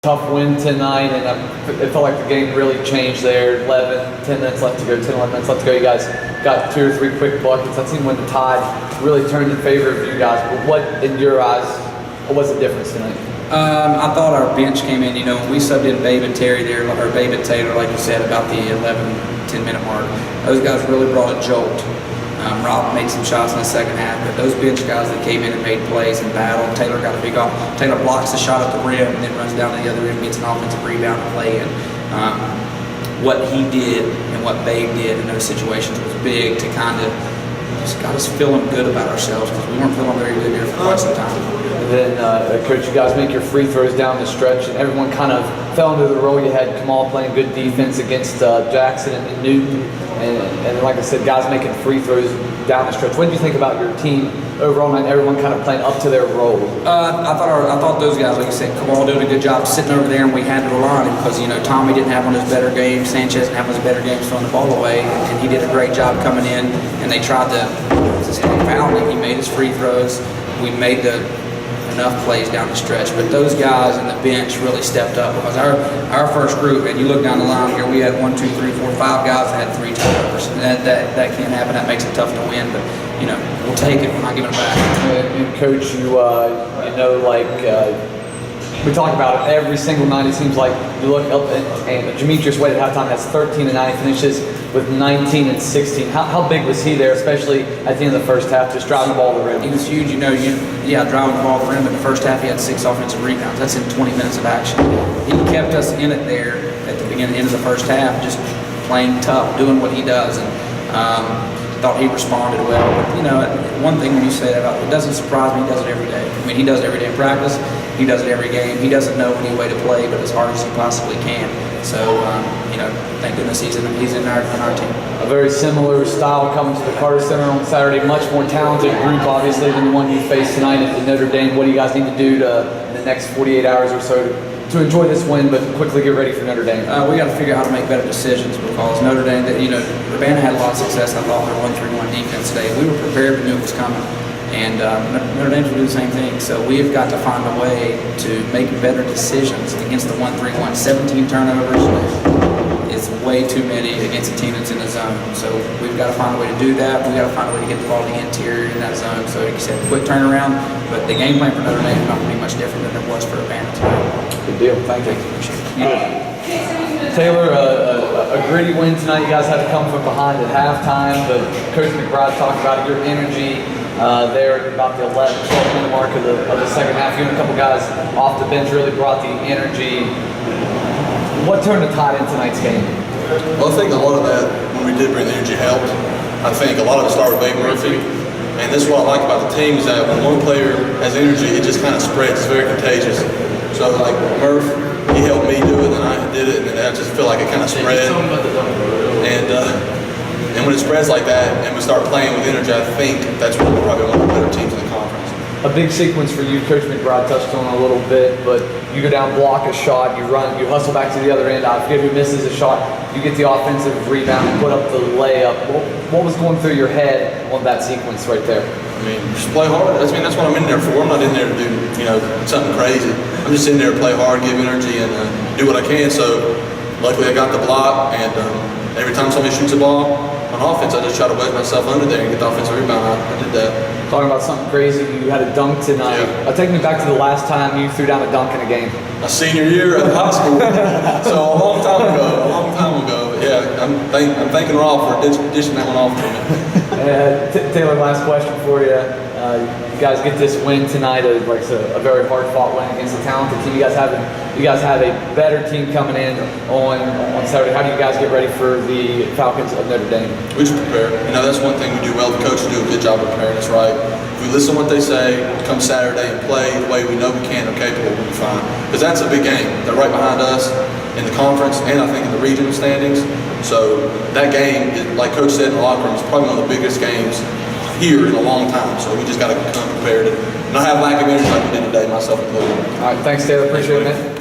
Tough win tonight, and it felt like the game really changed there. 10 minutes left to go, 10, 11 minutes left to go. You guys got 2 or 3 quick buckets. That seemed when the tide really turned in favor of you guys. But what, in your eyes, what was the difference tonight? I thought our bench came in, we subbed in Babe and Terry there, or Babe and Taylor, like you said, about the 10 minute mark. Those guys really brought a jolt. Rob made some shots in the second half, but those bench guys that came in and made plays and battled. Taylor got a big off. Taylor blocks the shot at the rim and then runs down to the other end, gets an offensive rebound and play in. What he did and what Babe did in those situations was big to kind of just got us feeling good about ourselves, because we weren't feeling very good there for quite some time. And then, Coach, you guys make your free throws down the stretch, and everyone kind of fell into the role. You had Kamal playing good defense against Jackson and Newton, and like I said, guys making free throws down the stretch. What did you think about your team overall, and everyone kind of playing up to their role? I thought those guys, like you said, Kamal doing a good job sitting over there, and we had to rely on him because Tommy didn't have one of his better games, Sanchez didn't have one of his better games throwing the ball away, and he did a great job coming in. And they tried to foul him. He made his free throws. We made enough plays down the stretch, but those guys in the bench really stepped up, because our first group, and you look down the line here, we had 1, 2, 3, 4, 5 guys that had 3 turnovers. And that can't happen. That makes it tough to win, but we'll take it. We're not giving it back. And Coach, we talk about it every single night. It seems like you look up and Demetrius Wade at halftime has 13 and 9, finishes with 19 and 16. How big was he there, especially at the end of the first half, just driving the ball to the rim? He was huge. Driving the ball to the rim. But in the first half, he had 6 offensive rebounds. That's in 20 minutes of action. He kept us in it there at the end of the first half, just playing tough, doing what he does, and thought he responded well. But one thing when you say that about it doesn't surprise me. He does it every day. I mean, he does it every day in practice. He does it every game. He doesn't know any way to play, but as hard as he possibly can. So, thank goodness he's in our team. A very similar style coming to the Carter Center on Saturday. Much more talented group, obviously, than the one you faced tonight at Notre Dame. What do you guys need to do in the next 48 hours or so to enjoy this win, but quickly get ready for Notre Dame? We got to figure out how to make better decisions, because Notre Dame, Urbana had a lot of success, I thought, with their 1-3-1 defense today. We were prepared, we knew it was coming. And Notre Dame will do the same thing. So we've got to find a way to make better decisions against the 1-3-1. 17 turnovers is way too many against a team that's in the zone. So we've got to find a way to do that. We've got to find a way to get the ball to the interior in that zone. So like you said, quick turnaround. But the game plan for Notre Dame is not going to be much different than it was for Urbana tonight. Good deal. Thank you. Taylor, a gritty win tonight. You guys had to come from behind at halftime, but Coach McBride talked about your energy there at about the 12-minute mark of the second half. You and a couple guys off the bench really brought the energy. What turned the tide in tonight's game? Well, I think a lot of that, when we did bring the energy, helped. I think a lot of it started with Babe Murphy. And this is what I like about the team, is that when one player has energy, it just kind of spreads. It's very contagious. So like Murph, he helped me do it, and I did it, and I just feel like it kind of spread. And when it spreads like that, and we start playing with energy, I think that's really probably one of the better teams in the conference. A big sequence for you, Coach McBride touched on a little bit, but you go down, block a shot, you run, you hustle back to the other end. I forget who misses a shot. You get the offensive rebound and put up the layup. What was going through your head on that sequence right there? I mean, just play hard. That's what I'm in there for. I'm not in there to do, something crazy. I'm just in there to play hard, give energy, and do what I can. So, luckily I got the block, and every time somebody shoots a ball on offense, I just try to wedge myself under there and get the offensive rebound. I did that. Talking about something crazy, you had a dunk tonight. Yeah. Take me back to the last time you threw down a dunk in a game. My senior year at high school. So a long time ago. But yeah, I'm thanking Rob for dishing that one off to me. Taylor, last question for you. You guys get this win tonight, like a very hard-fought win against a talented team. You guys have a better team coming in on Saturday. How do you guys get ready for the Falcons of Notre Dame? We just prepare. That's one thing we do well. The coaches do a good job of preparing us right. If we listen to what they say, come Saturday and play the way we know we can, we'll be fine. Because that's a big game. They're right behind us in the conference, and I think in the regional standings. So that game, like Coach said in the locker room, is probably one of the biggest games here in a long time. So we just got to come prepared and not have lack of energy like we did today, myself included. All right, thanks, Taylor. Appreciate it, man.